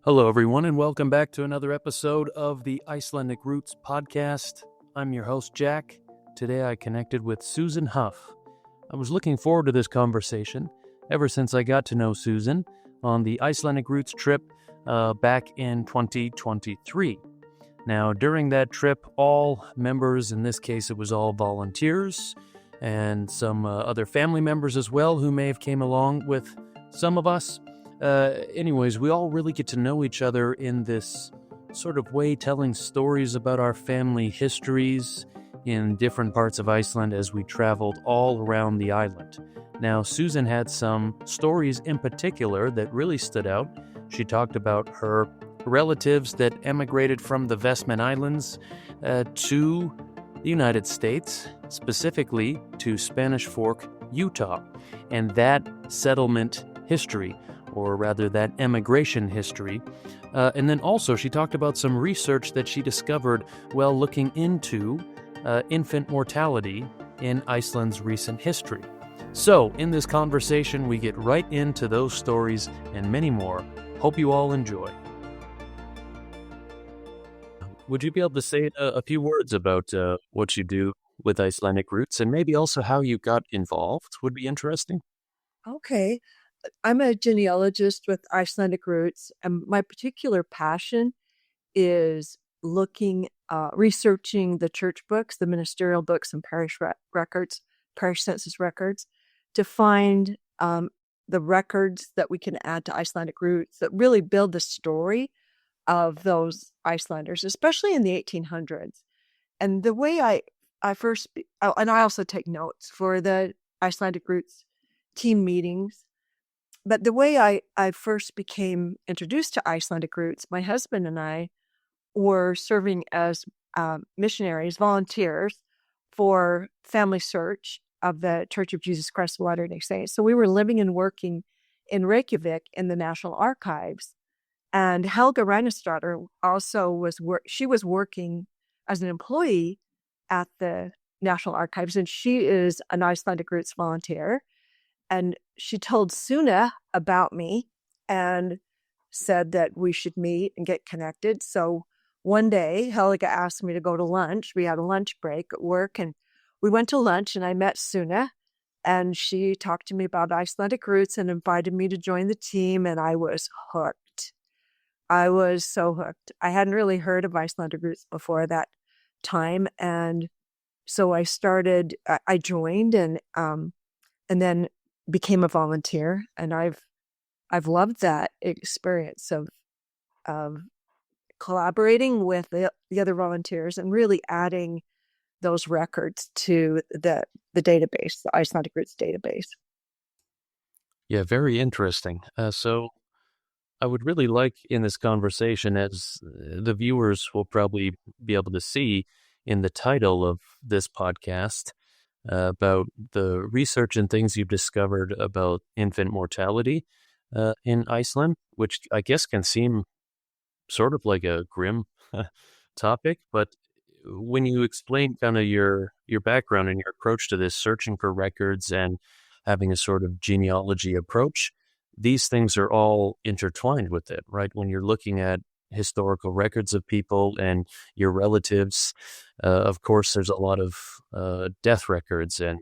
Hello, everyone, and welcome back to another episode of the Icelandic Roots podcast. I'm your host, Jack. Today I connected with Susan Huff. I was looking forward to this conversation ever since I got to know Susan on the Icelandic Roots trip back in 2023. Now, during that trip, all members, in this case it was all volunteers, and some other family members as well who may have came along with some of us. Anyways, we all really get to know each other in this sort of way, telling stories about our family histories in different parts of Iceland as we traveled all around the island. Now, Susan had some stories in particular that really stood out. She talked about her relatives that emigrated from the Vestmannaeyjar Islands to the United States, specifically to Spanish Fork, Utah, and that settlement history, or rather that emigration history. And then also she talked about some research that she discovered while looking into infant mortality in Iceland's recent history. So in this conversation, we get right into those stories and many more. Hope you all enjoy. Would you be able to say a few words about what you do with Icelandic Roots, and maybe also how you got involved? Would be interesting. Okay. I'm a genealogist with Icelandic Roots, and my particular passion is researching the church books, the ministerial books, and parish records, parish census records, to find the records that we can add to Icelandic Roots that really build the story of those Icelanders, especially in the 1800s. And the way I first, and I also take notes for the Icelandic Roots team meetings. But the way I first became introduced to Icelandic Roots, my husband and I were serving as missionaries, volunteers for Family Search of the Church of Jesus Christ of Latter-day Saints. So we were living and working in Reykjavik in the National Archives. And Helga Reynisdottir also was working as an employee at the National Archives, and she is an Icelandic Roots volunteer. And she told Suna about me and said that we should meet and get connected. So one day, Helga asked me to go to lunch. We had a lunch break at work, and we went to lunch, and I met Suna, and she talked to me about Icelandic Roots and invited me to join the team, and I was hooked. I was so hooked. I hadn't really heard of Icelandic Roots before that time, and so I joined, and then became a volunteer, and I've loved that experience of collaborating with the other volunteers and really adding those records to the database, the Icelandic Roots database. Yeah, very interesting. So I would really like in this conversation, as the viewers will probably be able to see in the title of this podcast, about the research and things you've discovered about infant mortality in Iceland, which I guess can seem sort of like a grim topic, but when you explain kind of your background and your approach to this, searching for records and having a sort of genealogy approach, these things are all intertwined with it, right? When you're looking at historical records of people and your relatives, of course, there's a lot of death records and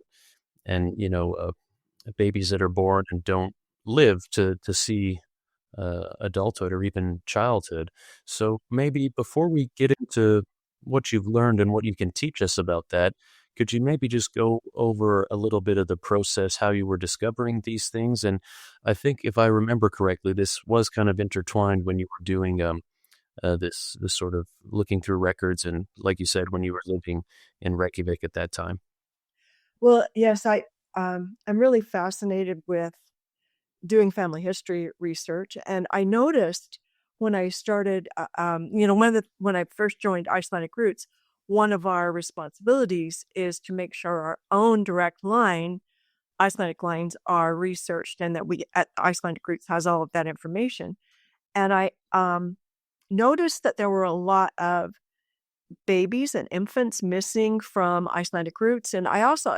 babies that are born and don't live to see adulthood or even childhood. So maybe before we get into what you've learned and what you can teach us about that, could you maybe just go over a little bit of the process, how you were discovering these things? And I think if I remember correctly, this was kind of intertwined when you were doing this sort of looking through records, and like you said, when you were living in Reykjavik at that time. Well, yes, I'm really fascinated with doing family history research, and I noticed when I started, when I first joined Icelandic Roots, one of our responsibilities is to make sure our own direct line, Icelandic lines, are researched, and that we at Icelandic Roots has all of that information. And I noticed that there were a lot of babies and infants missing from Icelandic Roots. And I also,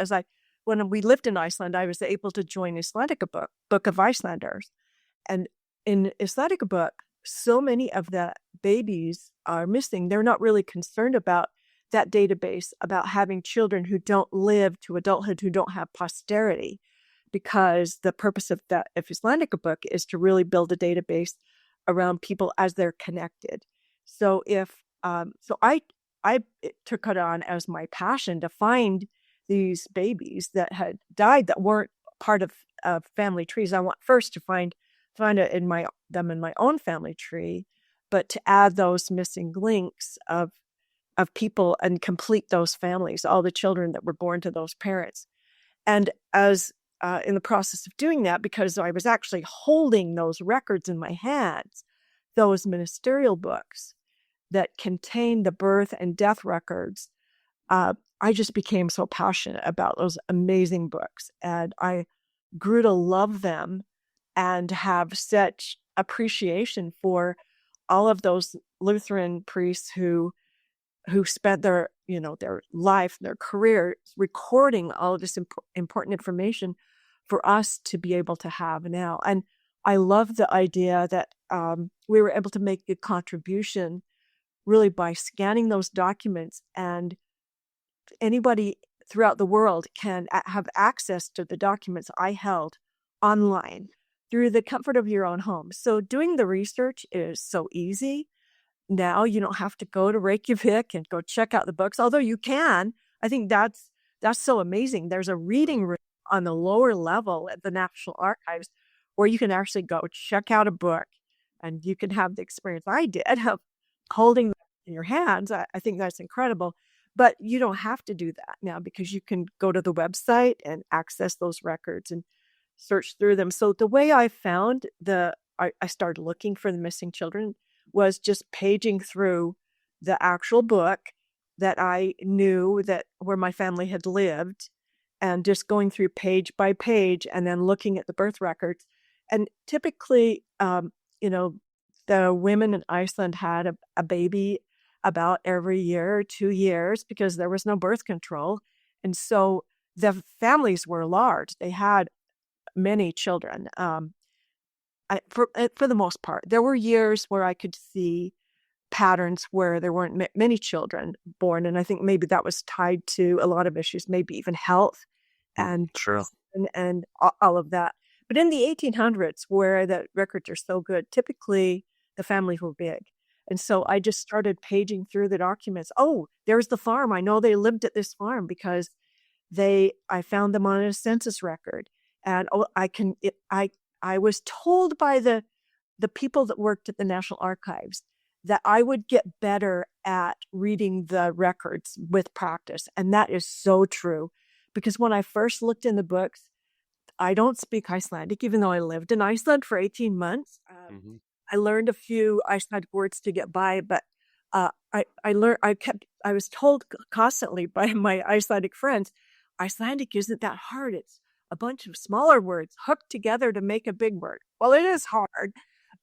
when we lived in Iceland, I was able to join Icelandic Book of Icelanders. And in Icelandic Book, so many of the babies are missing. They're not really concerned about that database, about having children who don't live to adulthood, who don't have posterity, because the purpose of that Icelandic book is to really build a database around people as they're connected. So I took it on as my passion to find these babies that had died that weren't part of family trees. I want first to find it in them in my own family tree, but to add those missing links of people and complete those families, all the children that were born to those parents. And as in the process of doing that, because I was actually holding those records in my hands, those ministerial books that contain the birth and death records, I just became so passionate about those amazing books. And I grew to love them and have such appreciation for all of those Lutheran priests who spent their life, their career recording all of this important information for us to be able to have now. And I love the idea that we were able to make a contribution really by scanning those documents, and anybody throughout the world can have access to the documents I held online through the comfort of your own home. So doing the research is so easy. Now you don't have to go to Reykjavik and go check out the books, although you can. I think that's so amazing. There's a reading room on the lower level at the National Archives where you can actually go check out a book, and you can have the experience I did of holding them in your hands. I think that's incredible. But you don't have to do that now, because you can go to the website and access those records and search through them. So the way I found I started looking for the missing children was just paging through the actual book that I knew that where my family had lived, and just going through page by page and then looking at the birth records. And typically, the women in Iceland had a baby about every year or 2 years because there was no birth control. And so the families were large. They had many children. For the most part, there were years where I could see patterns where there weren't many children born. And I think maybe that was tied to a lot of issues, maybe even health and True. and all of that. But in the 1800s, where the records are so good, typically the families were big. And so I just started paging through the documents. Oh, there's the farm. I know they lived at this farm because I found them on a census record. And I was told by the people that worked at the National Archives that I would get better at reading the records with practice. And that is so true, because when I first looked in the books, I don't speak Icelandic, even though I lived in Iceland for 18 months. I learned a few Icelandic words to get by, but I was told constantly by my Icelandic friends, Icelandic isn't that hard. It's a bunch of smaller words hooked together to make a big word. Well, it is hard,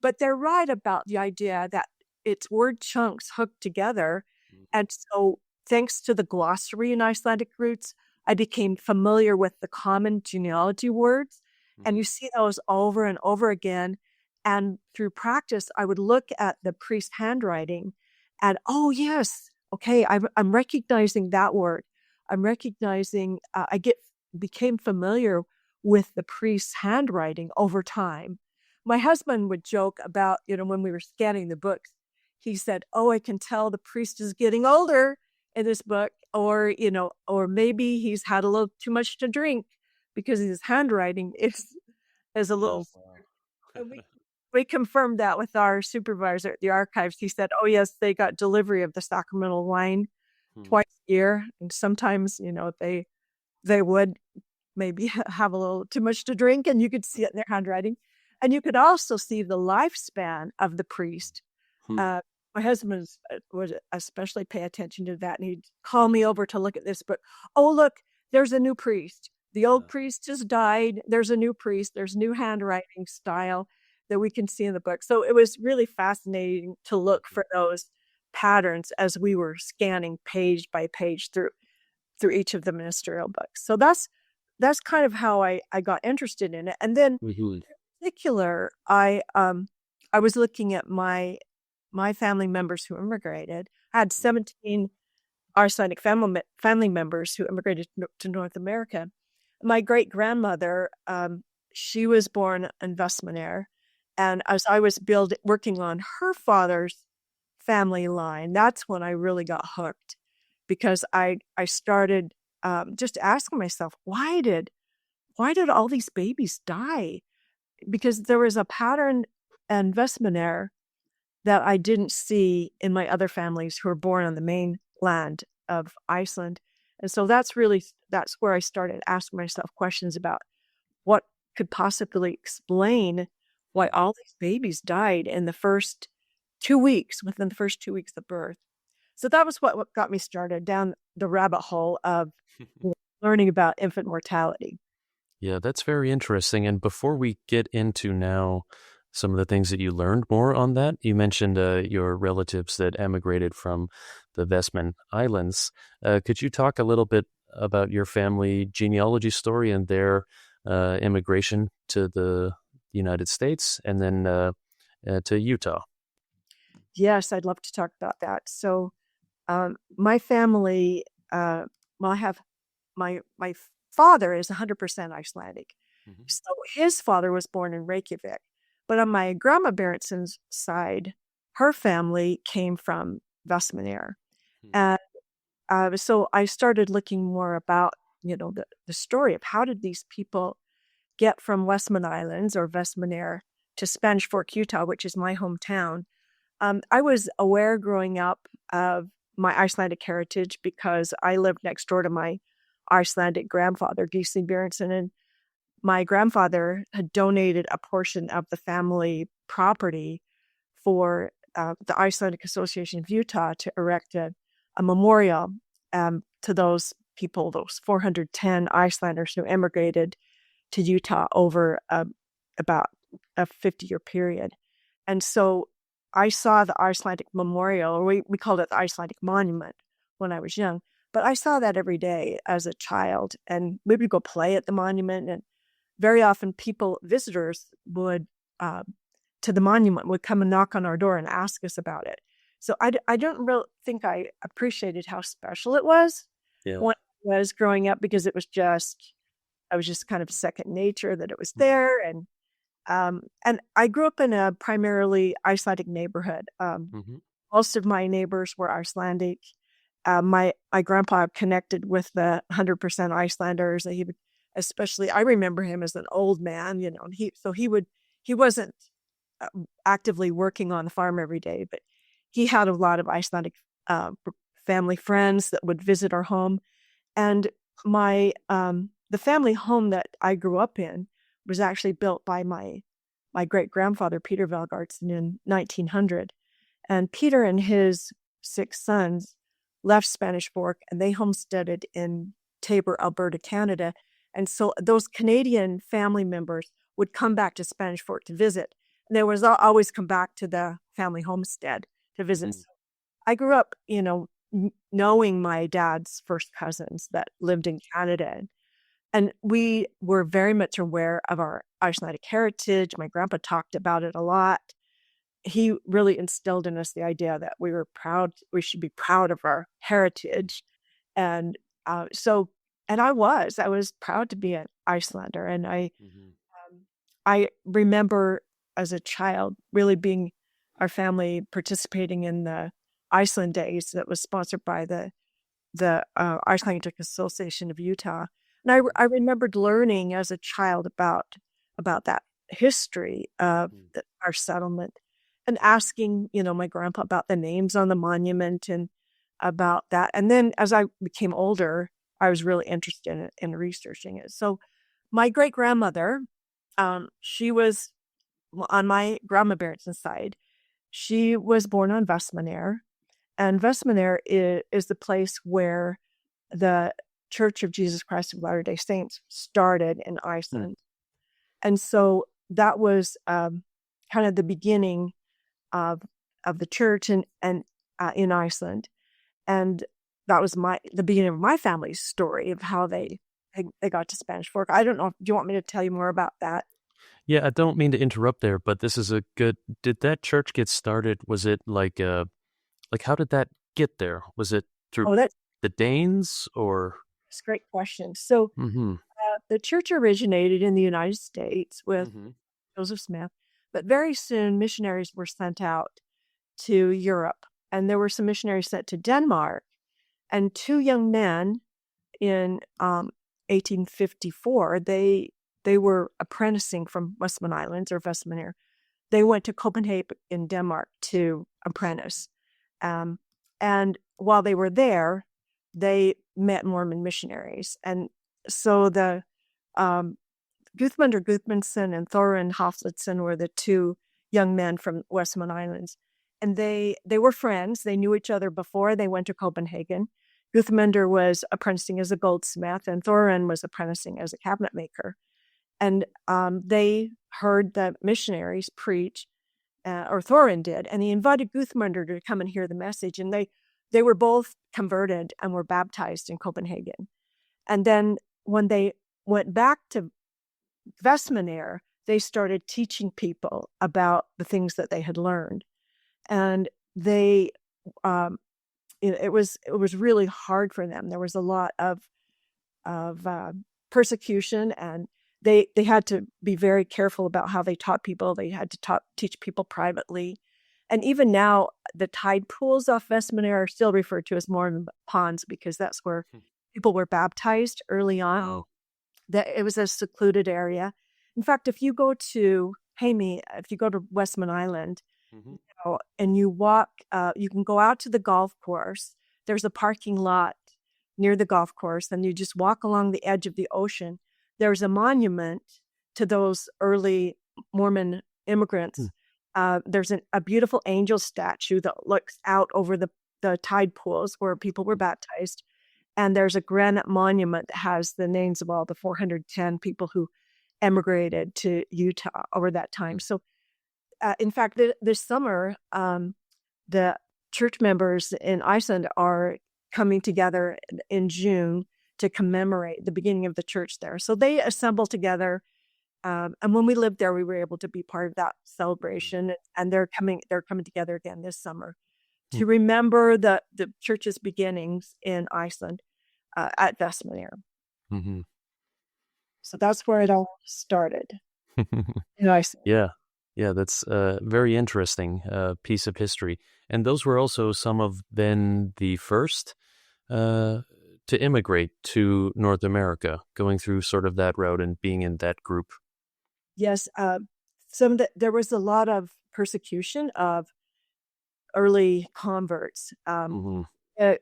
but they're right about the idea that it's word chunks hooked together. And so thanks to the glossary in Icelandic roots, I became familiar with the common genealogy words. And you see those over and over again. And through practice, I would look at the priest's handwriting and, oh, yes, okay, I'm recognizing that word. I'm recognizing, became familiar with the priest's handwriting over time. My husband would joke about, when we were scanning the books, he said, oh, I can tell the priest is getting older in this book, or maybe he's had a little too much to drink because his handwriting is a little. And we confirmed that with our supervisor at the archives. He said, oh, yes, they got delivery of the sacramental wine twice a year. And sometimes, they would maybe have a little too much to drink, and you could see it in their handwriting. And you could also see the lifespan of the priest. My husband would especially pay attention to that, and he'd call me over to look at this book. Oh, look, there's a new priest. The old priest just died. There's a new priest. There's new handwriting style that we can see in the book. So it was really fascinating to look for those patterns as we were scanning page by page through each of the ministerial books. So that's kind of how I got interested in it. And then in particular, I I was looking at my family members who immigrated. I had 17 Icelandic family members who immigrated to North America. My great grandmother, she was born in Vestmannaeyjar, and as I was working on her father's family line, that's when I really got hooked, because I started just asking myself, why did all these babies die? Because there was a pattern in Vestmannaeyjar that I didn't see in my other families who were born on the mainland of Iceland. And so that's where I started asking myself questions about what could possibly explain why all these babies died in the first 2 weeks, within the first 2 weeks of birth. So that was what got me started down the rabbit hole of learning about infant mortality. Yeah, that's very interesting. And before we get into now some of the things that you learned more on that, you mentioned your relatives that emigrated from the Vestman Islands. Could you talk a little bit about your family genealogy story and their immigration to the United States and then to Utah? Yes, I'd love to talk about that. So my family, I have my father is 100% Icelandic. Mm-hmm. So his father was born in Reykjavik. But on my grandma Berentson's side, her family came from Vestmannaeyjar. And so I started looking more about, the story of how did these people get from Westman Islands or Vestmannaeyjar to Spanish Fork, Utah, which is my hometown. I was aware growing up of my Icelandic heritage because I lived next door to my Icelandic grandfather, Gisli Berentson, and my grandfather had donated a portion of the family property for the Icelandic Association of Utah to erect a memorial to those people, those 410 Icelanders who immigrated to Utah over about a 50-year period. And so I saw the Icelandic memorial, or we called it the Icelandic monument when I was young, but I saw that every day as a child, and we would go play at the monument, and very often visitors would to the monument would come and knock on our door and ask us about it. So I don't really think I appreciated how special it was when I was growing up, because it was just kind of second nature that it was there. And I grew up in a primarily Icelandic neighborhood. Most of my neighbors were Icelandic. My grandpa connected with the 100% Icelanders. I remember him as an old man, and he wasn't actively working on the farm every day, but he had a lot of Icelandic family friends that would visit our home. And the family home that I grew up in was actually built by my great grandfather, Peter Valgartson, in 1900. And Peter and his 6 sons left Spanish Fork and they homesteaded in Taber, Alberta, Canada. And so those Canadian family members would come back to Spanish Fork to visit. And they was always come back to the family homestead to visit. Mm-hmm. So I grew up, knowing my dad's first cousins that lived in Canada. And we were very much aware of our Icelandic heritage. My grandpa talked about it a lot. He really instilled in us the idea that we should be proud of our heritage. And I was proud to be an Icelander. And I remember as a child really being our family participating in the Iceland Days that was sponsored by the Icelandic Association of Utah. And I remembered learning as a child about that history of our settlement and asking, my grandpa about the names on the monument and about that. And then as I became older, I was really interested in researching it. So my great-grandmother, she was on my grandma Berentson's side. She was born on Vestmannaeyjar, and Vestmannaeyjar is the place where the Church of Jesus Christ of Latter-day Saints started in Iceland. And so that was kind of the beginning of the church in Iceland. And that was the beginning of my family's story of how they got to Spanish Fork. I don't know. Do you want me to tell you more about that? Yeah, I don't mean to interrupt there, but this is a good. Did that church get started? Was it like how did that get there? Was it through Oh, that's the Danes or? a great question. So Mm-hmm. the church originated in the United States with Mm-hmm. Joseph Smith, but very soon missionaries were sent out to Europe, and there were some missionaries sent to Denmark, and two young men in 1854, they were apprenticing from Vestmannaeyjar. They went to Copenhagen in Denmark to apprentice. Um, and while they were there, they met Mormon missionaries. And so the um, Guthmundur Guthmundsson and Thorin Haflidsson were the two young men from Westman Islands. And they were friends. They knew each other before they went to Copenhagen. Guthmundur was apprenticing as a goldsmith, and Thorin was apprenticing as a cabinet maker. And they heard the missionaries preach, or Thorin did, and he invited Guthmundur to come and hear the message. And they were both converted and were baptized in Copenhagen. And then when they went back to Vestmannaeyjar, they started teaching people about the things that they had learned. And they it was really hard for them. There was a lot of persecution, and they had to be very careful about how they taught people. They had to teach people privately. And even now, the tide pools off Vestmannaeyjar are still referred to as Mormon ponds, because that's where people were baptized early on. Oh. That it was a secluded area. In fact, if you go to Westman Island, Mm-hmm. and you walk, you can go out to the golf course. There's a parking lot near the golf course, and you just walk along the edge of the ocean. There's a monument to those early Mormon immigrants. There's a beautiful angel statue that looks out over the tide pools where people were baptized. And there's a granite monument that has the names of all the 410 people who emigrated to Utah over that time. So, in fact, this summer, the church members in Iceland are coming together in June to commemorate the beginning of the church there. So they assemble together. And when we lived there, we were able to be part of that celebration. And they're coming together again this summer to remember the church's beginnings in Iceland at Vestmannaeyjar. Mm-hmm. So that's where it all started in Iceland. Yeah, that's a very interesting piece of history. And those were also some of then the first to immigrate to North America, going through sort of that route and being in that group. Yes, there was a lot of persecution of early converts. The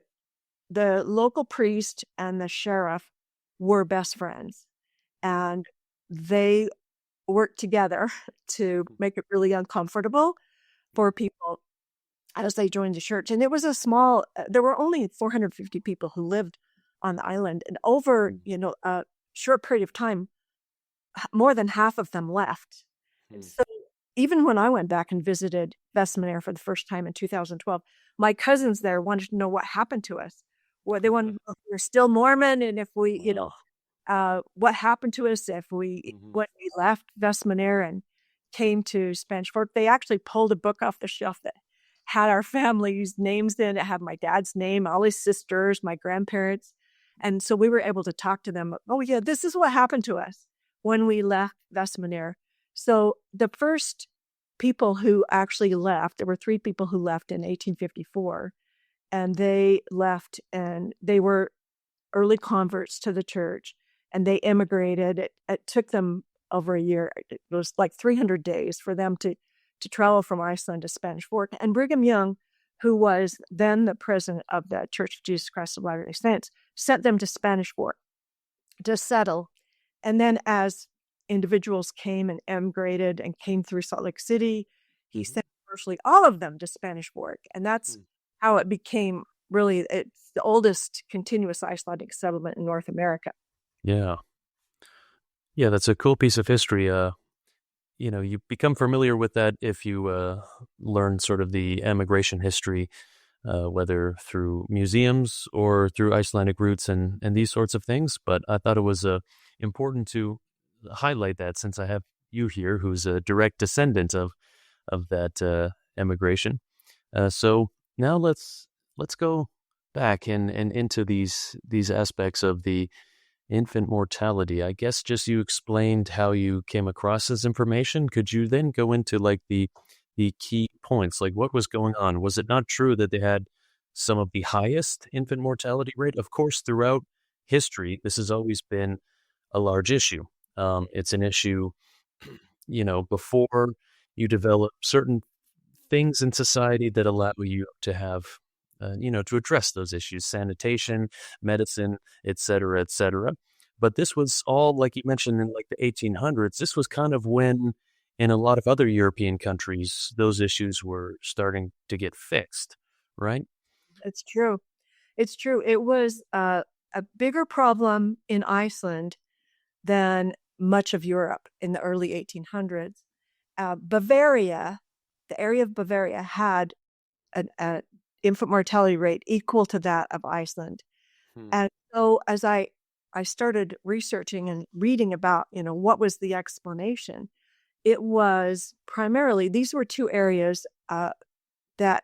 local priest and the sheriff were best friends, and they worked together to make it really uncomfortable for people as they joined the church. And it was there were only 450 people who lived on the island, and over a short period of time, more than half of them left. And so even when I went back and visited Vestmannaeyjar for the first time in 2012, my cousins there wanted to know what happened to us. They wanted to know if we were still Mormon, and if we, what happened to us if when we left Vestmannaeyjar and came to Spanish Fork. They actually pulled a book off the shelf that had our family's names in. It had my dad's name, all his sisters, my grandparents. And so we were able to talk to them. Oh, yeah, this is what happened to us when we left Vestmannaeyjar. So the first people who actually left, there were 3 people who left in 1854, and they left, and they were early converts to the church, and they immigrated. It took them over a year. It was like 300 days for them to travel from Iceland to Spanish Fork. And Brigham Young, who was then the president of the Church of Jesus Christ of Latter-day Saints, sent them to Spanish Fork to settle. And then as individuals came and emigrated and came through Salt Lake City, he sent virtually all of them to Spanish Fork. And that's how it became it's the oldest continuous Icelandic settlement in North America. Yeah. Yeah, that's a cool piece of history. You become familiar with that if you learn sort of the emigration history, whether through museums or through Icelandic roots and these sorts of things. But I thought it was important to highlight that, since I have you here, who's a direct descendant of that emigration. So now let's go back and into these aspects of the infant mortality. I guess just you explained how you came across this information. Could you then go into like the key points, like what was going on? Was it not true that they had some of the highest infant mortality rate? Of course, throughout history, this has always been a large issue. It's an issue, before you develop certain things in society that allow you to have, to address those issues, sanitation, medicine, et cetera, et cetera. But this was all, like you mentioned, in like the 1800s. This was kind of when, in a lot of other European countries, those issues were starting to get fixed, right? It's true. It's true. It was a bigger problem in Iceland than much of Europe in the early 1800s. Bavaria, the area of Bavaria, had an infant mortality rate equal to that of Iceland. And so as I started researching and reading about, what was the explanation, it was primarily, these were two areas that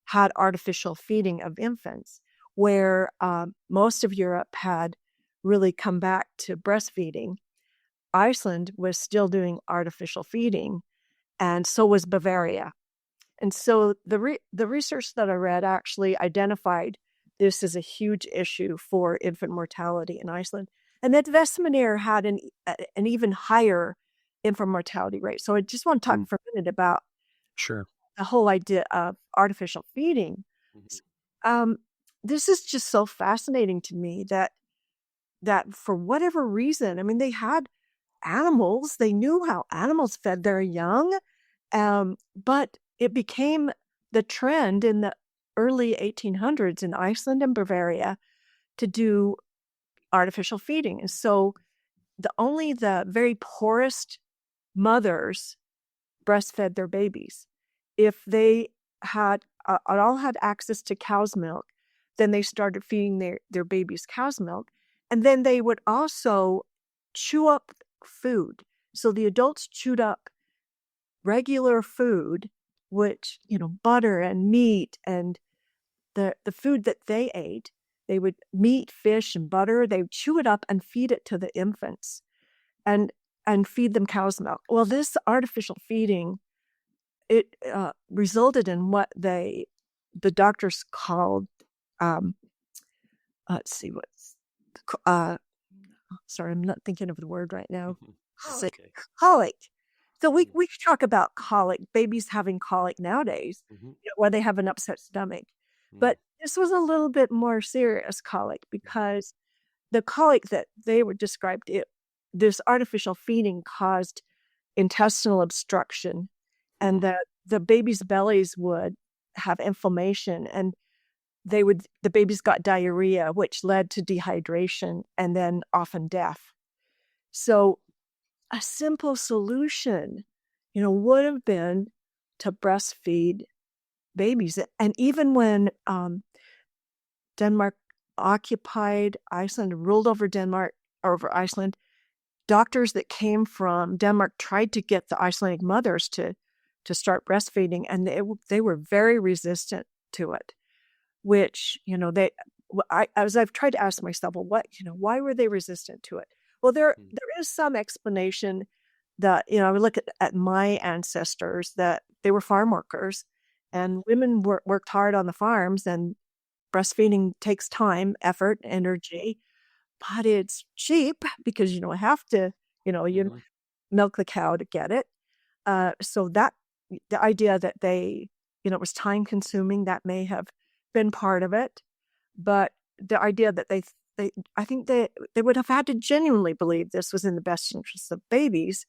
had artificial feeding of infants, where most of Europe had really come back to breastfeeding. Iceland was still doing artificial feeding, and so was Bavaria. And so the research that I read actually identified this as a huge issue for infant mortality in Iceland. And that Vestmannaeyjar had an even higher infant mortality rate. So I just want to talk for a minute about Sure. the whole idea of artificial feeding. This is just so fascinating to me that for whatever reason, I mean, they had animals, they knew how animals fed their young, but it became the trend in the early 1800s in Iceland and Bavaria to do artificial feeding. And so only the very poorest mothers breastfed their babies. If they had all had access to cow's milk, then they started feeding their babies cow's milk. And then they would also chew up food. So the adults chewed up regular food, which, butter and meat and the food that they ate. They would meat, fish, and butter. They would chew it up and feed it to the infants and feed them cow's milk. Well, this artificial feeding, it resulted in what the doctors called, let's see, sorry, I'm not thinking of the word right now. Okay. Colic. So we talk about colic, babies having colic nowadays, where they have an upset stomach. But this was a little bit more serious colic, because the colic that they were described, this artificial feeding caused intestinal obstruction, and the babies' bellies would have inflammation, and the babies got diarrhea, which led to dehydration and then often death. So a simple solution, would have been to breastfeed babies. And even when Denmark occupied Iceland, ruled over Iceland, doctors that came from Denmark tried to get the Icelandic mothers to start breastfeeding, and they were very resistant to it. Which, as I've tried to ask myself, well, why were they resistant to it? Well, there is some explanation that, I would look at my ancestors, that they were farm workers, and women worked hard on the farms, and breastfeeding takes time, effort, energy, but it's cheap because you don't have to, you milk the cow to get it. So that the idea that they, it was time consuming, that may have been part of it, but the idea that I think they would have had to genuinely believe this was in the best interests of babies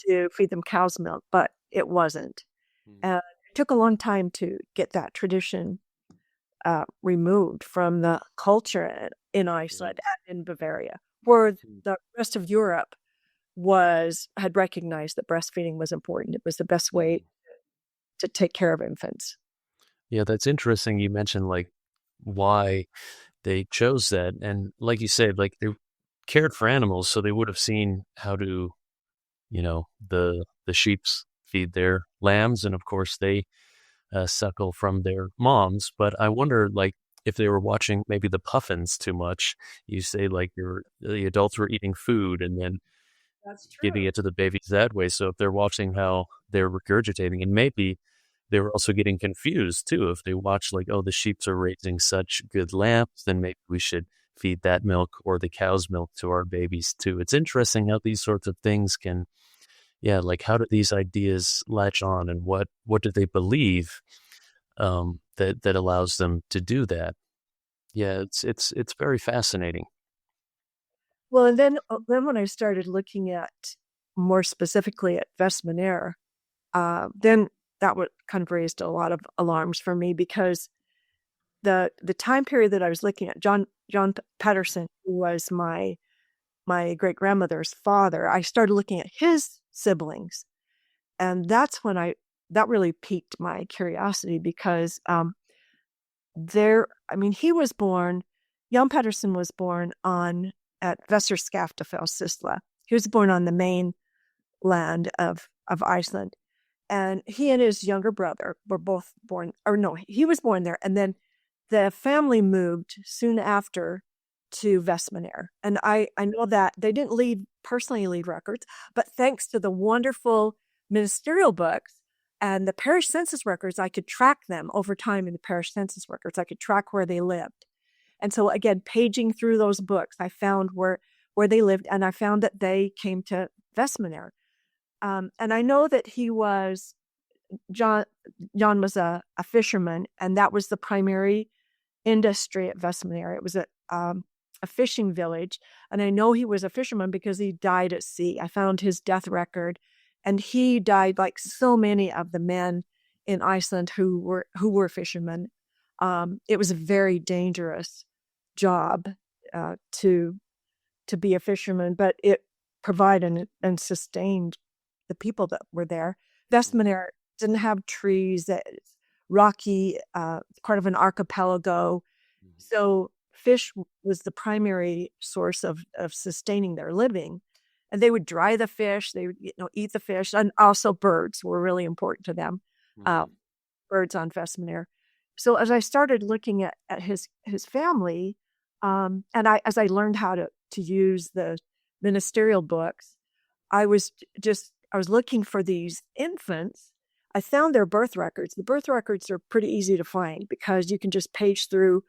to feed them cow's milk, but it wasn't. It took a long time to get that tradition removed from the culture in Iceland and in Bavaria, where the rest of Europe had recognized that breastfeeding was important. It was the best way to take care of infants. Yeah, that's interesting. You mentioned like why they chose that, and like you said, like they cared for animals, so they would have seen how to the sheeps feed their lambs, and of course they suckle from their moms. But I wonder, like, if they were watching maybe the puffins too much. You say like the adults were eating food and then That's giving true. it to the babies that way. So if they're watching how they're regurgitating, and maybe they were also getting confused too. If they watch like, oh, the sheeps are raising such good lambs, then maybe we should feed that milk or the cow's milk to our babies too. It's interesting how these sorts of things can, yeah, like how do these ideas latch on, and what do they believe that allows them to do that? Yeah, it's very fascinating. Well, and then when I started looking at more specifically at Vestmannaeyjar, then that would kind of raised a lot of alarms for me because the time period that I was looking at, John Patterson, who was my great grandmother's father, I started looking at his siblings, and that really piqued my curiosity because he was born. Jan Patterson was born on at Vesturskaftafellssysla. He was born on the mainland of Iceland, and he and his younger brother were both born. Or no, he was born there, and then the family moved soon after to Vestmannaeyjar. And I know that they didn't personally leave records, but thanks to the wonderful ministerial books and the parish census records, I could track them over time in the parish census records. I could track where they lived. And so again, paging through those books, I found where they lived, and I found that they came to Vestmannaeyjar. And I know that John was a fisherman, and that was the primary industry at Vestmannaeyjar. It was a fishing village, and I know he was a fisherman because he died at sea. I found his death record, and he died like so many of the men in Iceland who were fishermen. It was a very dangerous job to be a fisherman, but it provided and sustained the people that were there. Vestmannaeyjar didn't have trees. It's rocky, part of an archipelago. So fish was the primary source of sustaining their living. And they would dry the fish, they would eat the fish, and also birds were really important to them. Birds on Vestmannaeyjar. So as I started looking at his family, and as I learned how to use the ministerial books, I was looking for these infants. I found their birth records. The birth records are pretty easy to find because you can just page through.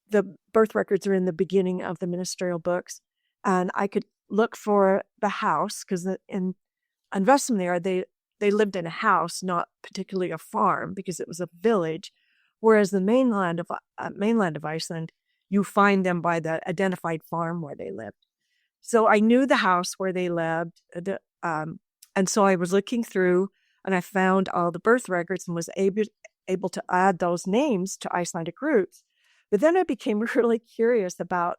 The birth records are in the beginning of the ministerial books, and I could look for the house because in Vestmannaeyjar they lived in a house, not particularly a farm, because it was a village. Whereas the mainland of Iceland, you find them by the identified farm where they lived. So I knew the house where they lived, and so I was looking through, and I found all the birth records and was able to add those names to Icelandic roots. But then I became really curious about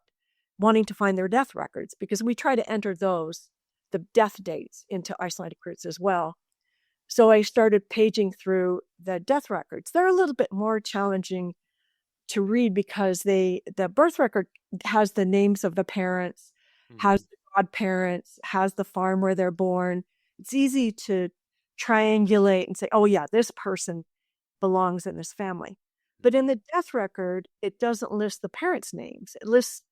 wanting to find their death records because we try to enter the death dates, into Icelandic roots as well. So I started paging through the death records. They're a little bit more challenging to read because the birth record has the names of the parents, has the godparents, has the farm where they're born. It's easy to triangulate and say, oh yeah, this person belongs in this family. But in the death record, it doesn't list the parents' names. It lists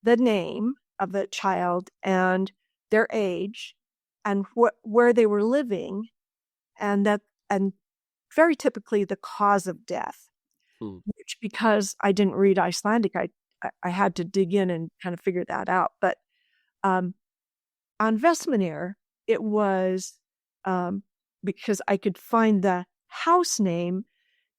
the name of the child and their age and where they were living, and very typically the cause of death. Which, because I didn't read Icelandic, I had to dig in and kind of figure that out. But on Vestmannaeyjar, it was because I could find the house name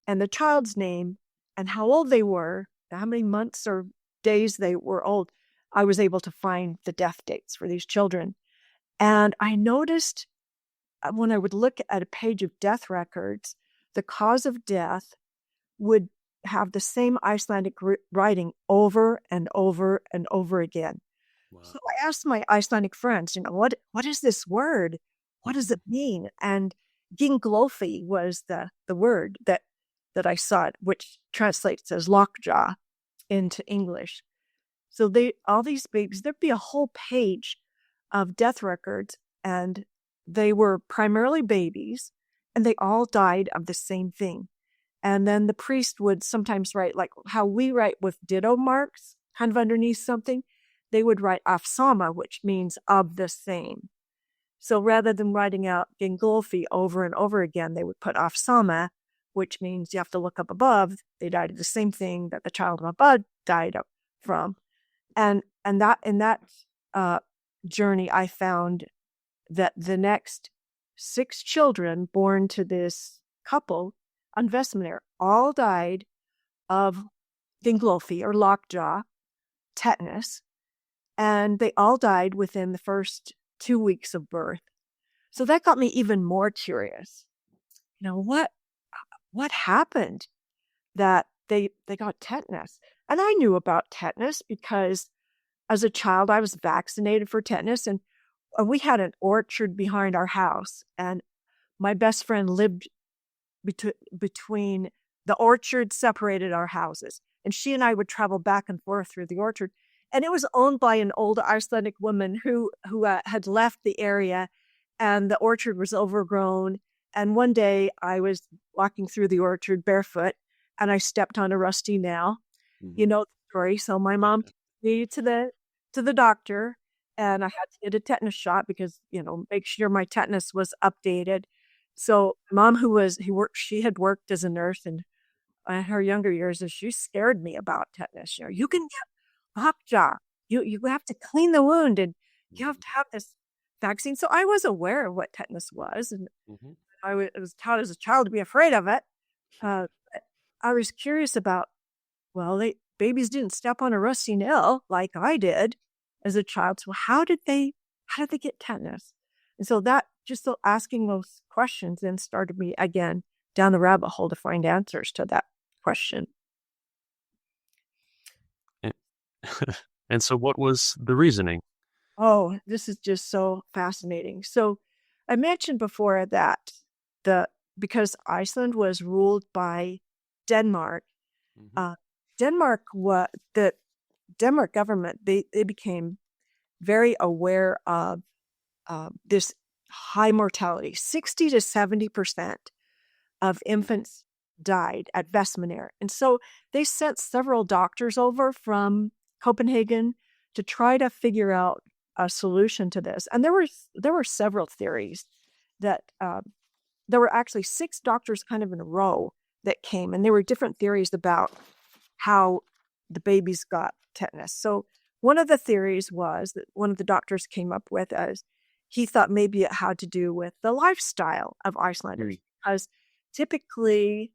and the child's name and how old they were, how many months or days they were old. I was able to find the death dates for these children. And I noticed when I would look at a page of death records, the cause of death would have the same Icelandic writing over and over and over again. Wow. So I asked my Icelandic friends, what is this word? What does it mean? And ginglofi was the word that I saw, which translates as lockjaw into English. So all these babies, there'd be a whole page of death records, and they were primarily babies, and they all died of the same thing. And then the priest would sometimes write, like how we write with ditto marks, kind of underneath something. They would write afsama, which means of the same. So rather than writing out Gengolfi over and over again, they would put afsama, which means you have to look up above. They died of the same thing that the child above died from. And that in that journey, I found that the next 6 children born to this couple on Vestmannaeyjar all died of Gengolfi or lockjaw, tetanus, and they all died within the first 2 weeks of birth. So that got me even more curious. What happened that they got tetanus? And I knew about tetanus because as a child, I was vaccinated for tetanus, and we had an orchard behind our house, and my best friend lived between the orchard separated our houses, and she and I would travel back and forth through the orchard. And it was owned by an old Icelandic woman who had left the area, and the orchard was overgrown. And one day I was walking through the orchard barefoot, and I stepped on a rusty nail. Mm-hmm. You know the story. So my mom took me to the doctor, and I had to get a tetanus shot because, make sure my tetanus was updated. So mom, she had worked as a nurse in her younger years, and she scared me about tetanus. You can get lockjaw. You have to clean the wound, and you have to have this vaccine. So I was aware of what tetanus was, and mm-hmm. I was taught as a child to be afraid of it. I was curious about, babies didn't step on a rusty nail like I did as a child. So how did they get tetanus? And so asking those questions then started me again down the rabbit hole to find answers to that question. And so what was the reasoning? Oh, this is just so fascinating. So I mentioned before that because Iceland was ruled by Denmark, mm-hmm. The Denmark government, they became very aware of this high mortality. 60 to 70% of infants died at Vestmannaeyjar. And so they sent several doctors over from Copenhagen to try to figure out a solution to this. And there were several theories that there were actually 6 doctors kind of in a row that came, and there were different theories about how the babies got tetanus. So one of the theories was that one of the doctors came up with as he thought maybe it had to do with the lifestyle of Icelanders, because typically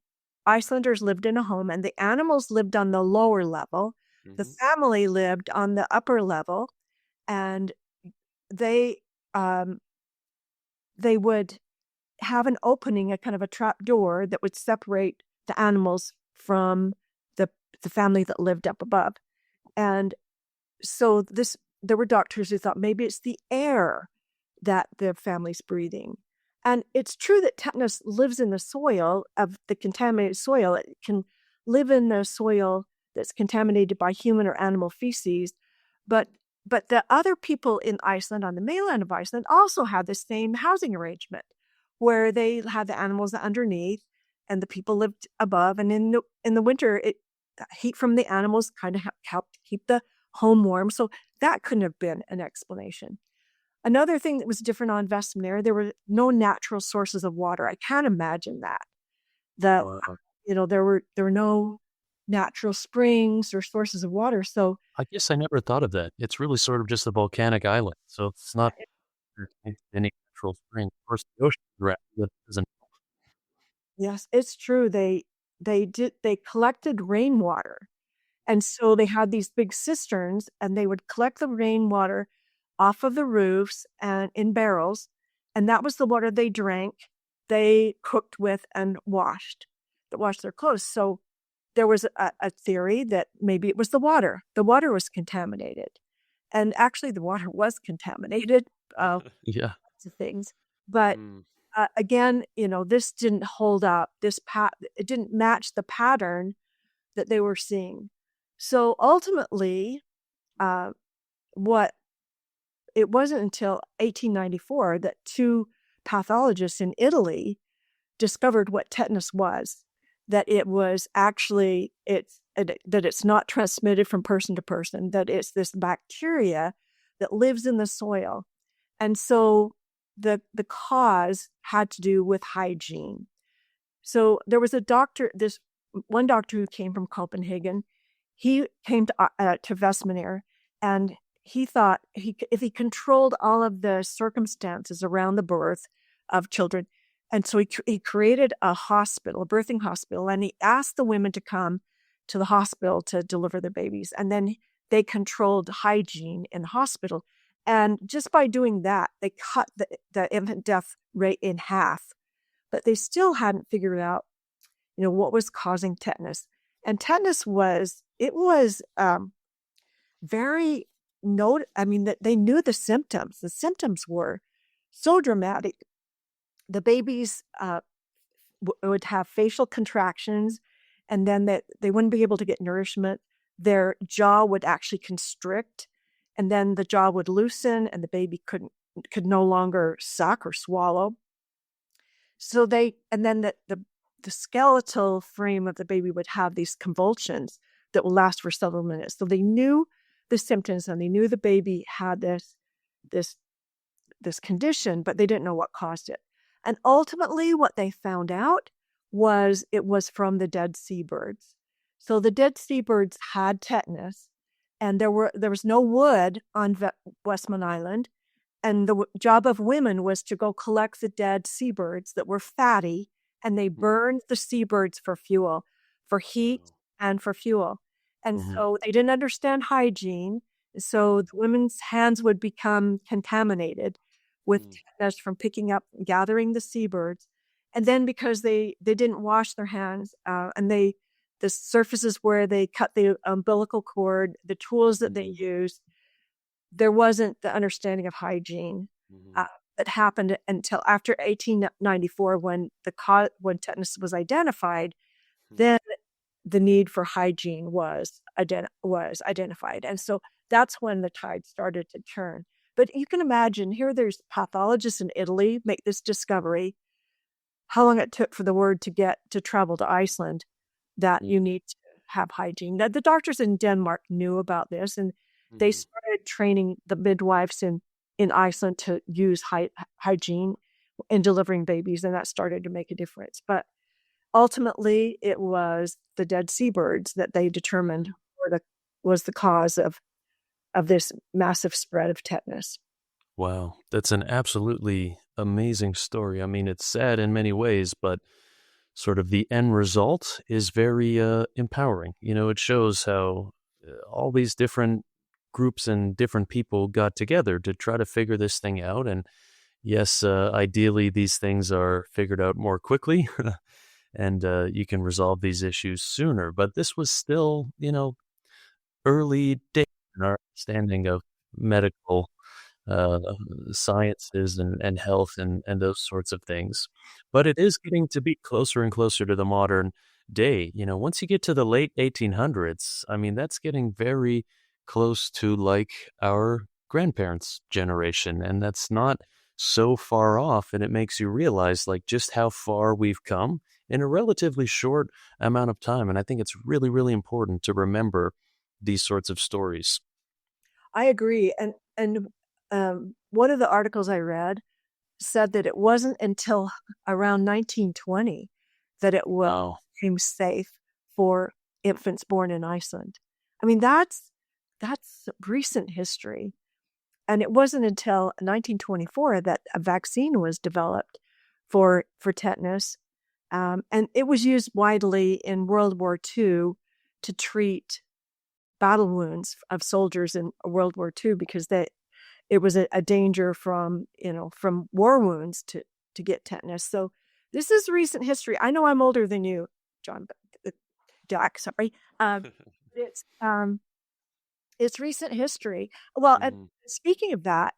Icelanders lived in a home and the animals lived on the lower level. Mm-hmm. The family lived on the upper level, and they would have an opening, a kind of a trap door that would separate the animals from the family that lived up above. And so there were doctors who thought maybe it's the air that the family's breathing. And it's true that tetanus lives in the soil of the contaminated soil. It can live in the soil that's contaminated by human or animal feces. But the other people in Iceland, on the mainland of Iceland, also had the same housing arrangement where they had the animals underneath and the people lived above. And in the winter, heat from the animals kind of helped keep the home warm. So that couldn't have been an explanation. Another thing that was different on Vestmannaeyjar, there were no natural sources of water. I can't imagine that. There were no natural springs or sources of water. So I guess I never thought of that. It's really sort of just a volcanic island. So it's not any natural spring. Of course, the ocean isn't. Yes, it's true. They collected rainwater. And so they had these big cisterns, and they would collect the rainwater off of the roofs and in barrels. And that was the water they drank, they cooked with, and washed their clothes. So there was a theory that maybe it was the water. The water was contaminated. And actually the water was contaminated. Yeah. To things. But again, this didn't hold up. It didn't match the pattern that they were seeing. So ultimately, it wasn't until 1894 that 2 pathologists in Italy discovered what tetanus was, that it was actually, that it's not transmitted from person to person, that it's this bacteria that lives in the soil. And so the cause had to do with hygiene. So there was this one doctor who came from Copenhagen. He came to Vestmannaeyjar, and he thought if he controlled all of the circumstances around the birth of children, and so he created a hospital, a birthing hospital, and he asked the women to come to the hospital to deliver their babies. And then they controlled hygiene in the hospital. And just by doing that, they cut the infant death rate in half. But they still hadn't figured out, what was causing tetanus. And tetanus was very that they knew the symptoms. The symptoms were so dramatic. The babies would have facial contractions, and then they wouldn't be able to get nourishment. Their jaw would actually constrict, and then the jaw would loosen, and the baby could no longer suck or swallow. So then the skeletal frame of the baby would have these convulsions that will last for several minutes. So they knew the symptoms, and they knew the baby had this condition, but they didn't know what caused it. And ultimately, what they found out was it was from the dead seabirds. So the dead seabirds had tetanus, and there was no wood on Westman Island, and the job of women was to go collect the dead seabirds that were fatty, and they burned the seabirds for fuel, for heat and for fuel. And so they didn't understand hygiene, so the women's hands would become contaminated with tetanus from gathering the seabirds. And then because they didn't wash their hands, and the surfaces where they cut the umbilical cord, the tools that they used, there wasn't the understanding of hygiene that happened until after 1894, when tetanus was identified. Then the need for hygiene was identified, and so that's when the tide started to turn. But you can imagine, there's pathologists in Italy make this discovery, how long it took for the word to travel to Iceland that you need to have hygiene. The doctors in Denmark knew about this, and they started training the midwives in Iceland to use hygiene in delivering babies, and that started to make a difference. But ultimately, it was the dead seabirds that they determined was the cause of this massive spread of tetanus. Wow, that's an absolutely amazing story. I mean, it's sad in many ways, but sort of the end result is very empowering. It shows how all these different groups and different people got together to try to figure this thing out. And yes, ideally, these things are figured out more quickly and you can resolve these issues sooner. But this was still, early days in our understanding of medical sciences and health and those sorts of things. But it is getting to be closer and closer to the modern day. Once you get to the late 1800s, I mean, that's getting very close to like our grandparents' generation, and that's not so far off. And it makes you realize like just how far we've come in a relatively short amount of time. And I think it's really, really important to remember these sorts of stories. I agree. And one of the articles I read said that it wasn't until around 1920 that it became safe for infants born in Iceland. I mean, that's recent history. And it wasn't until 1924 that a vaccine was developed for tetanus. And it was used widely in World War II to treat battle wounds of soldiers in World War II, because it was a danger from war wounds to get tetanus. So this is recent history. I know I'm older than you, John, Jack, sorry. It's recent history. Well, and speaking of that,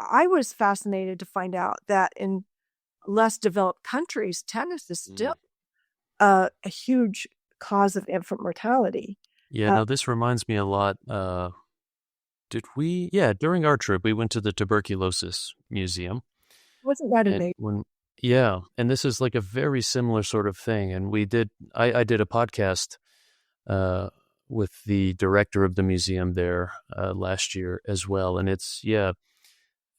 I was fascinated to find out that in less developed countries, tetanus is still a huge cause of infant mortality. Yeah, no, this reminds me a lot. During our trip, we went to the tuberculosis museum. Wasn't that And amazing? yeah, and this is like a very similar sort of thing. And I did a podcast uh, with the director of the museum there last year as well. And it's, yeah,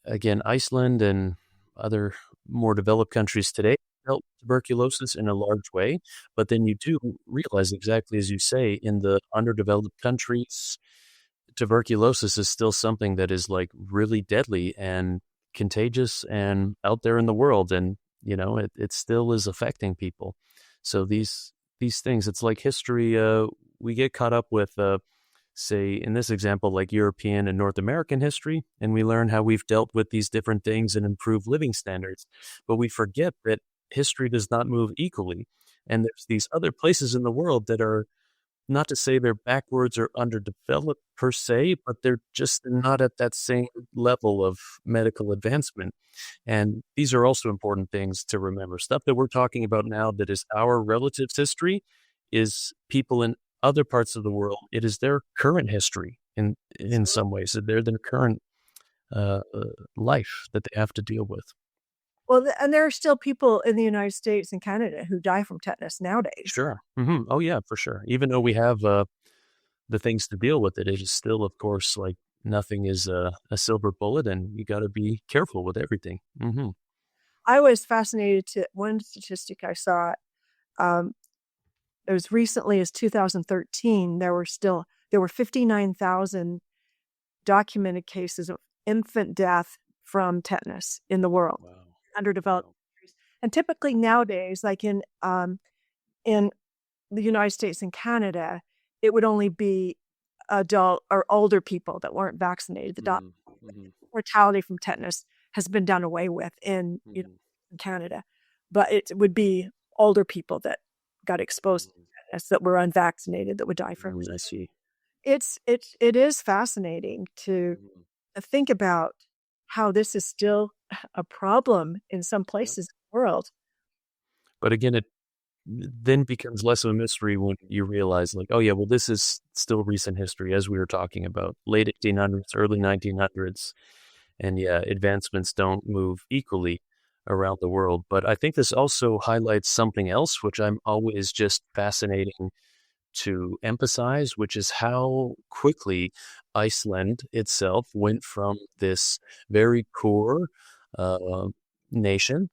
again, Iceland and other more developed countries today dealt with tuberculosis in a large way. But then you do realize, exactly as you say, in the underdeveloped countries, tuberculosis is still something that is like really deadly and contagious and out there in the world. And, it still is affecting people. So these things, it's like history, we get caught up with, say, in this example, like European and North American history, and we learn how we've dealt with these different things and improved living standards. But we forget that history does not move equally. And there's these other places in the world that are, not to say they're backwards or underdeveloped per se, but they're just not at that same level of medical advancement. And these are also important things to remember. Stuff that we're talking about now that is our relatives' history is people in other parts of the world. It is their current history in some ways. They're their current life that they have to deal with. Well, and there are still people in the United States and Canada who die from tetanus nowadays. Sure. Oh, yeah, for sure. Even though we have the things to deal with it, it is still, of course, like nothing is a silver bullet, and you got to be careful with everything. I was fascinated to one statistic I saw. As recently as 2013, there were 59,000 documented cases of infant death from tetanus in the world, Wow. underdeveloped countries. And typically nowadays, like in the United States and Canada, it would only be adult or older people that weren't vaccinated. The mortality from tetanus has been done away with in Canada, but it would be older people that got exposed to tetanus that were unvaccinated that would die from it. I see. It is fascinating to think about how this is still a problem in some places in the world. But again, it then becomes less of a mystery when you realize, like, oh yeah, well, this is still recent history, as we were talking about, late 1800s, early 1900s. And yeah, advancements don't move equally around the world. But I think this also highlights something else, which I'm always just fascinating to emphasize, which is how quickly Iceland itself went from this very poor nation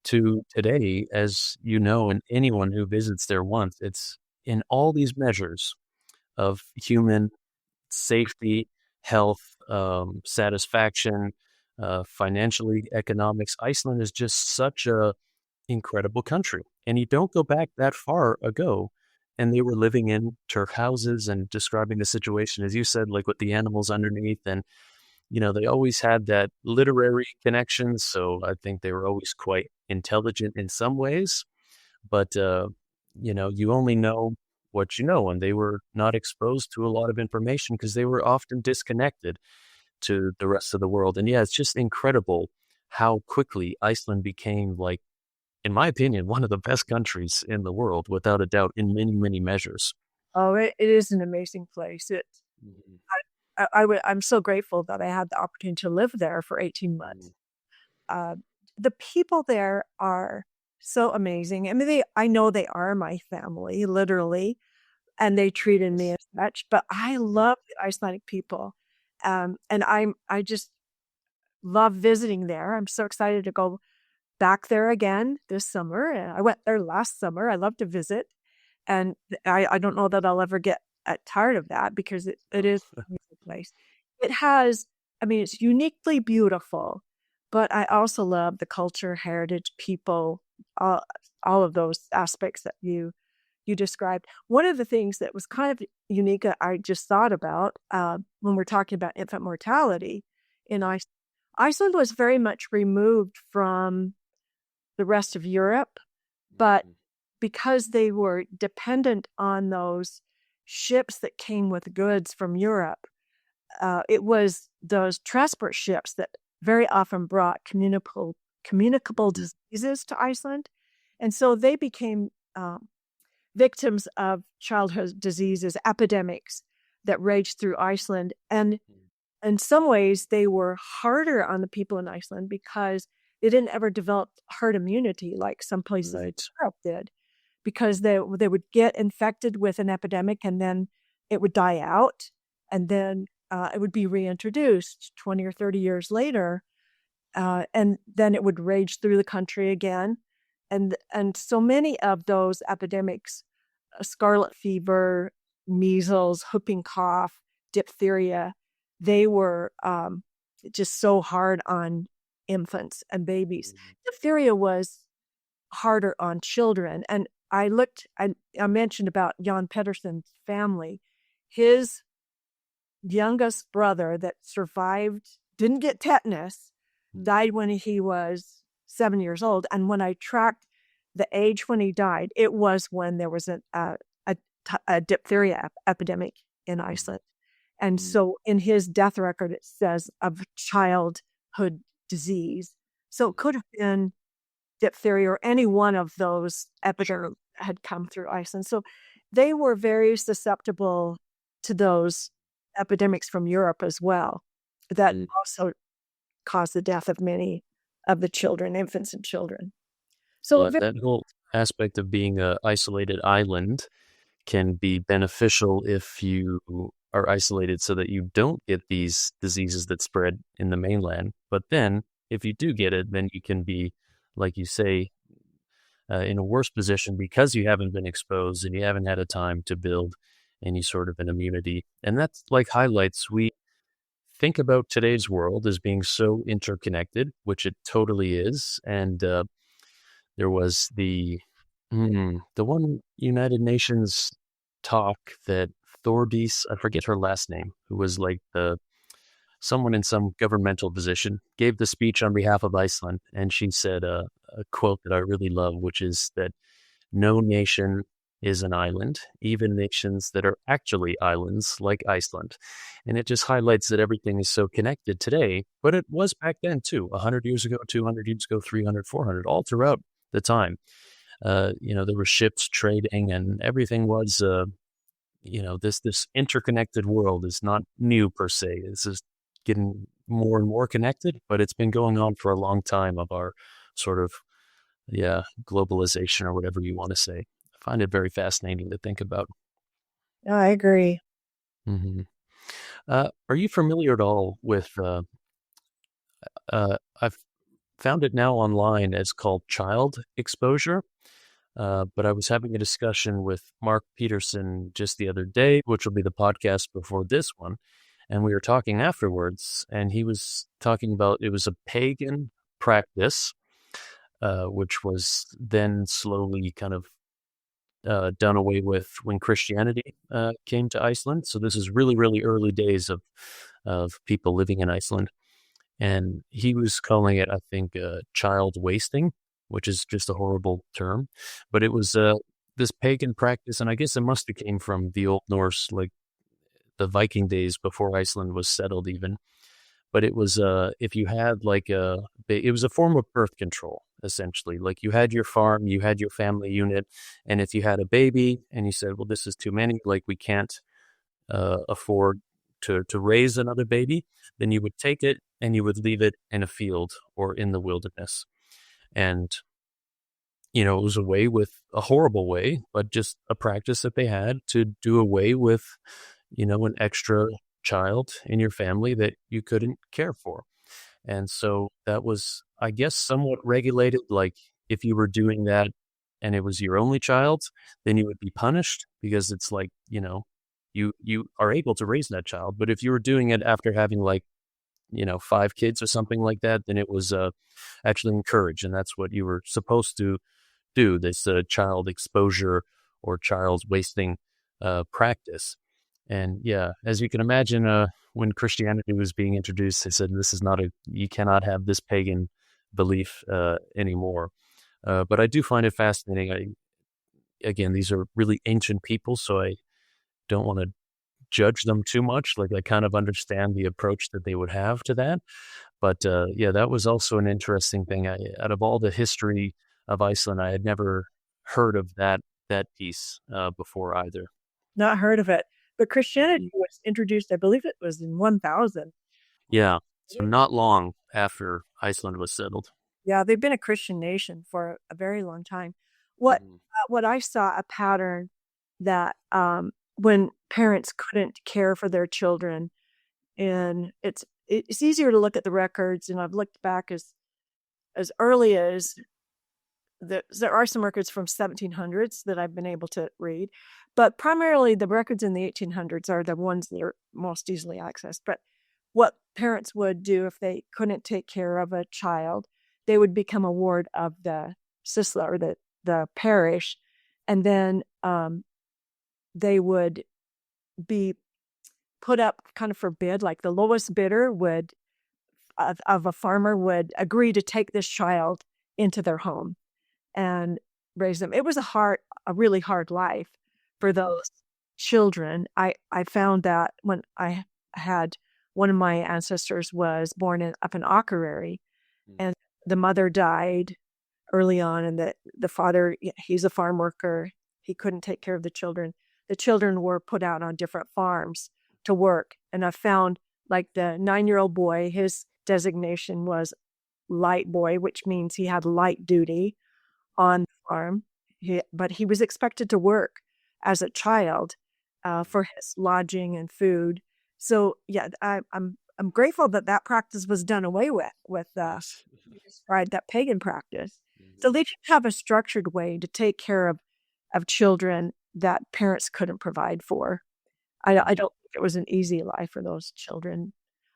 to today, as you know, and anyone who visits there once, it's in all these measures of human safety, health, satisfaction, financially, economics. Iceland is just such a incredible country. And you don't go back that far ago, and they were living in turf houses and describing the situation, as you said, like with the animals underneath. And, they always had that literary connection. So I think they were always quite intelligent in some ways. But, you only know what you know, and they were not exposed to a lot of information because they were often disconnected to the rest of the world. And yeah, it's just incredible how quickly Iceland became, like, in my opinion, one of the best countries in the world, without a doubt, in many, many measures. Oh, it is an amazing place. I'm so grateful that I had the opportunity to live there for 18 months. The people there are so amazing. I mean, I know they are my family, literally, and they treated me as such. But I love the Icelandic people, and I just love visiting there. I'm so excited to go back there again this summer. I went there last summer. I love to visit, and I don't know that I'll ever get tired of that because it is a beautiful place. It has, I mean, it's uniquely beautiful, but I also love the culture, heritage, people, all of those aspects that you described. One of the things that was kind of unique, I just thought about when we're talking about infant mortality in Iceland. Iceland was very much removed from the rest of Europe, but because they were dependent on those ships that came with goods from Europe, it was those transport ships that very often brought communicable diseases to Iceland. And so they became victims of childhood diseases, epidemics that raged through Iceland. And in some ways, they were harder on the people in Iceland because It didn't ever develop herd immunity like some places in Right. Europe did, because they would get infected with an epidemic and then it would die out, and then it would be reintroduced 20 or 30 years later, and then it would rage through the country again. And so many of those epidemics, scarlet fever, measles, whooping cough, diphtheria, they were just so hard on infants and babies. Diphtheria was harder on children. And I mentioned about Jan Pedersen's family. His youngest brother that survived, didn't get tetanus, died when he was 7 years old. And when I tracked the age when he died, it was when there was a diphtheria epidemic in Iceland. And so in his death record, it says of childhood disease. So it could have been diphtheria or any one of those epidemics had come through Iceland. So they were very susceptible to those epidemics from Europe as well. That also caused the death of many of the children, infants and children. So That whole aspect of being an isolated island can be beneficial if you are isolated so that you don't get these diseases that spread in the mainland. But then if you do get it, then you can be, like you say, in a worse position because you haven't been exposed and you haven't had a time to build any sort of an immunity. And that's like highlights. We think about today's world as being so interconnected, which it totally is. And there was the one United Nations talk that Thordis, I forget her last name, who was like someone in some governmental position, gave the speech on behalf of Iceland. And she said a quote that I really love, which is that no nation is an island, even nations that are actually islands like Iceland. And it just highlights that everything is so connected today, but it was back then too, 100 years ago, 200 years ago, 300, 400, all throughout the time. There were ships trading and everything was, this interconnected world is not new per se. It's just getting more and more connected, but it's been going on for a long time of our sort of, globalization or whatever you want to say. I find it very fascinating to think about. I agree. Mm-hmm. Are you familiar at all with, I've found it now online as called child exposure. But I was having a discussion with Mark Peterson just the other day, which will be the podcast before this one. And we were talking afterwards, and he was talking about it was a pagan practice, which was then slowly kind of done away with when Christianity came to Iceland. So this is really, really early days of people living in Iceland. And he was calling it, I think, child wasting, which is just a horrible term. But it was this pagan practice, and I guess it must have came from the Old Norse, like the Viking days before Iceland was settled even. But it was, if you had it was a form of birth control, essentially. Like you had your farm, you had your family unit, and if you had a baby and you said, well, this is too many, like we can't afford to raise another baby, then you would take it and you would leave it in a field or in the wilderness. And, it was a horrible way, but just a practice that they had to do away with, an extra child in your family that you couldn't care for. And so that was, I guess, somewhat regulated. Like if you were doing that and it was your only child, then you would be punished because it's like, you are able to raise that child. But if you were doing it after having 5 kids or something like that, then it was actually encouraged. And that's what you were supposed to do, this child exposure or child wasting practice. And yeah, as you can imagine, when Christianity was being introduced, they said, you cannot have this pagan belief anymore. But I do find it fascinating. Again, these are really ancient people, so I don't want to judge them too much. Like I kind of understand the approach that they would have to that. But that was also an interesting thing. Out of all the history of Iceland, I had never heard of that piece before either. Not heard of it. But Christianity was introduced, I believe it was in 1000. Yeah. So not long after Iceland was settled. Yeah, they've been a Christian nation for a very long time. What Mhm. what I saw a pattern that when parents couldn't care for their children, and it's easier to look at the records, and I've looked back as early as there are some records from 1700s that I've been able to read, but primarily the records in the 1800s are the ones that are most easily accessed. But what parents would do if they couldn't take care of a child, they would become a ward of the sisla or the parish, and then they would be put up kind of for bid. Like the lowest bidder would of a farmer would agree to take this child into their home and raise them. It was a really hard life for Mhm. those children. I found that when I had one of my ancestors was born up in Akureyri, Mhm. and the mother died early on, and the father, he's a farm worker. He couldn't take care of the children. The children were put out on different farms to work, and I found like the 9-year-old boy, his designation was light boy, which means he had light duty on the farm. But he was expected to work as a child for his lodging and food. So yeah, I'm grateful that that practice was done away with Yes. you described that pagan practice. So Mhm. they didn't have a structured way to take care of children that parents couldn't provide for. I Mhm. don't think it was an easy life for those children.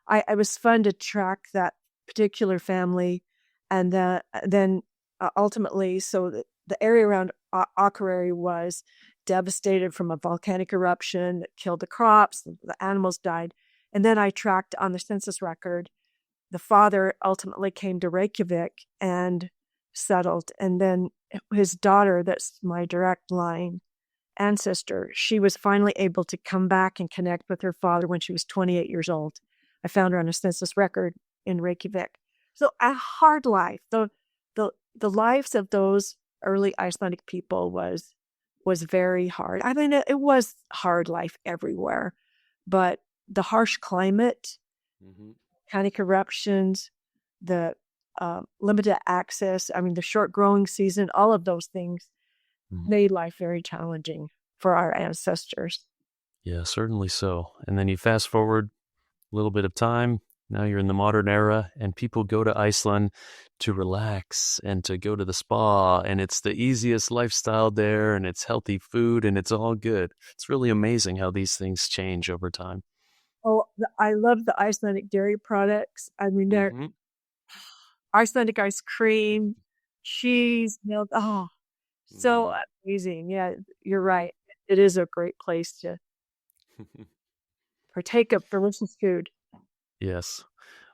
I was fun to track that particular family, and then ultimately, so the area around Akureyri was devastated from a volcanic eruption that killed the crops, the animals died, and then I tracked on the census record. The father ultimately came to Reykjavik and settled, and then his daughter, that's my direct line ancestor, she was finally able to come back and connect with her father when she was 28 years old. I found her on a census record in Reykjavik. So a hard life. The lives of those early Icelandic people was very hard. I mean, it was hard life everywhere, but the harsh climate, Mhm. volcanic eruptions, the limited access, I mean, the short growing season, all of those things Mhm. made life very challenging for our ancestors. Yeah, certainly so. And then you fast forward a little bit of time. Now you're in the modern era, and people go to Iceland to relax and to go to the spa, and it's the easiest lifestyle there, and it's healthy food, and it's all good. It's really amazing how these things change over time. Oh, I love the Icelandic dairy products. I mean, they're Hmm. Icelandic ice cream, cheese, milk. Oh, so Hmm. amazing. Yeah, you're Hmm. right. It is a great place to partake of delicious food. Yes.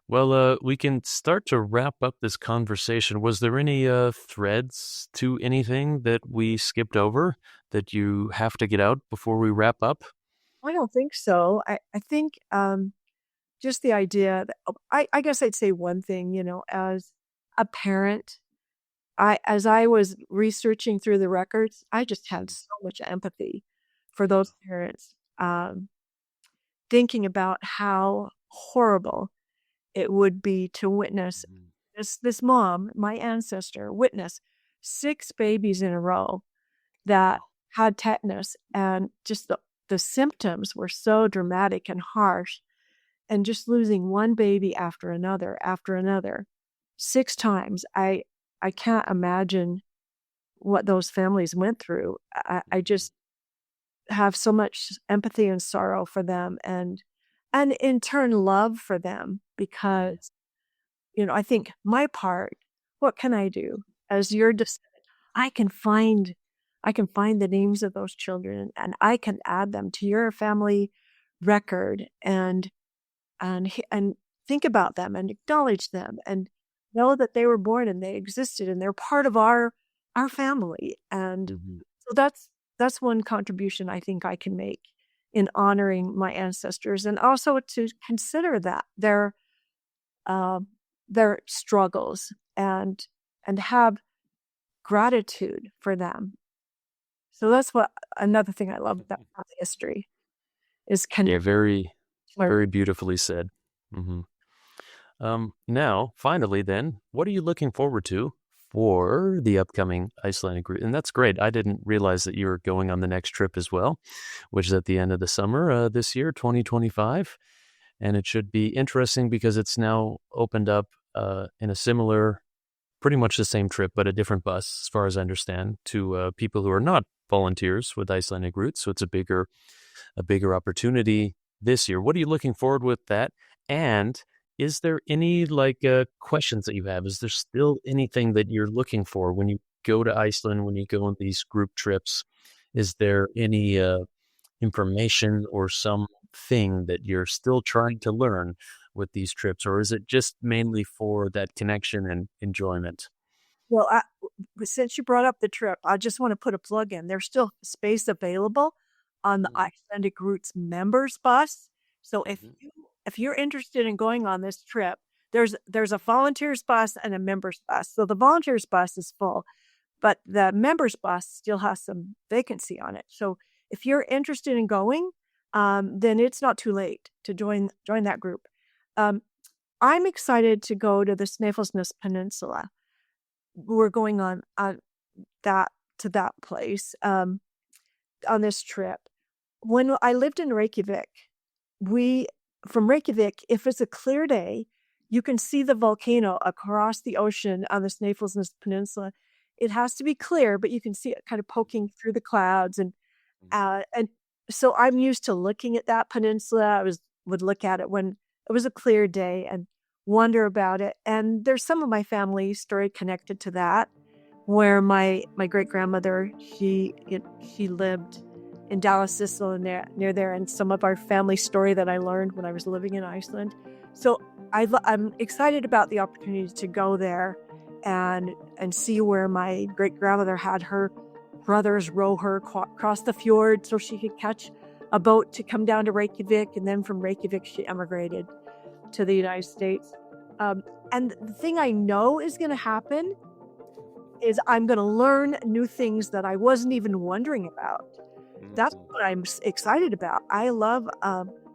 Well, we can start to wrap up this conversation. Was there any threads to anything that we skipped over that you have to get out before we wrap up? I don't think so. I think just the idea that I guess I'd say one thing, as a parent, as I was researching through the records, I just had Mhm. so much empathy for Yeah. those parents, thinking about how horrible it would be to witness Mhm. this mom, my ancestor, witness 6 babies in a row that Wow. had tetanus, and just the symptoms were so dramatic and harsh, and just losing one baby after another, 6 times. I can't imagine what those families went through. I Mhm. just have so much empathy and sorrow for them, and in turn love for them, Mhm. because I think my part, what can I do as your descendant? I can find I can find the names of those children, and I can add them to your family record, and think about them and acknowledge them and know that they were born and they existed and they're part of our family. And Mhm. so that's one contribution I think I can make in honoring my ancestors, and also to consider that uh, their struggles, and have gratitude for them. So that's what another thing I love about history is Yeah, very, connecting. very beautifully said. Hmm. Now, finally, then, what are you looking forward to for the upcoming Icelandic route? And that's great. I didn't realize that you were going on the next trip as well, which is at the end of the summer this year, 2025. And it should be interesting because it's now opened up in a similar, pretty much the same trip, but a different bus, as far as I understand, to people who are not volunteers with Icelandic Roots. So it's a bigger opportunity this year. What are you looking forward with that? And is there any questions that you have? Is there still anything that you're looking for when you go to Iceland, when you go on these group trips? Is there any information or something that you're still trying to learn with these trips, or is it just mainly for that connection and enjoyment? Well, since you brought up the trip, I just want to put a plug in. There's still space available on the Icelandic Roots members bus. So if you're interested in going on this trip, there's a volunteers bus and a members bus. So the volunteers bus is full, but the members bus still has some vacancy on it. So if you're interested in going, then it's not too late to join that group. I'm excited to go to the Snæfellsnes Peninsula. We're going on that place on this trip. When I lived in Reykjavik, from Reykjavik, if it's a clear day, you can see the volcano across the ocean on the Snæfellsnes Peninsula. It has to be clear, but you can see it kind of poking through the clouds, and so I'm used to looking at that peninsula. I would look at it when it was a clear day and wonder about it. And there's some of my family story connected to that, where my great grandmother she lived in Dallas, Sicily, near there, and some of our family story that I learned when I was living in Iceland. So I'm excited about the opportunity to go there and see where my great grandmother had her brothers row her across the fjord so she could catch a boat to come down to Reykjavik, and then from Reykjavik she emigrated to the United States. And the thing I know is going to happen is I'm going to learn new things that I wasn't even wondering about. That's what I'm excited about. I love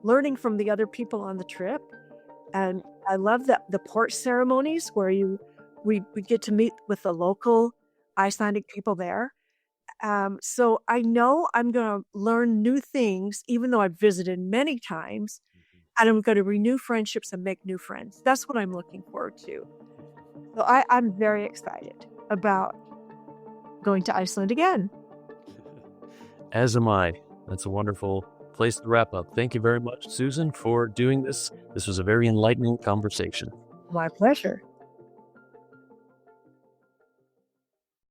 learning from the other people on the trip, and I love the port ceremonies where we get to meet with the local Icelandic people there. So I know I'm going to learn new things, even though I've visited many times, and I'm going to renew friendships and make new friends. That's what I'm looking forward to. So I'm very excited about going to Iceland again. As am I. That's a wonderful place to wrap up. Thank you very much, Susan, for doing this. This was a very enlightening conversation. My pleasure.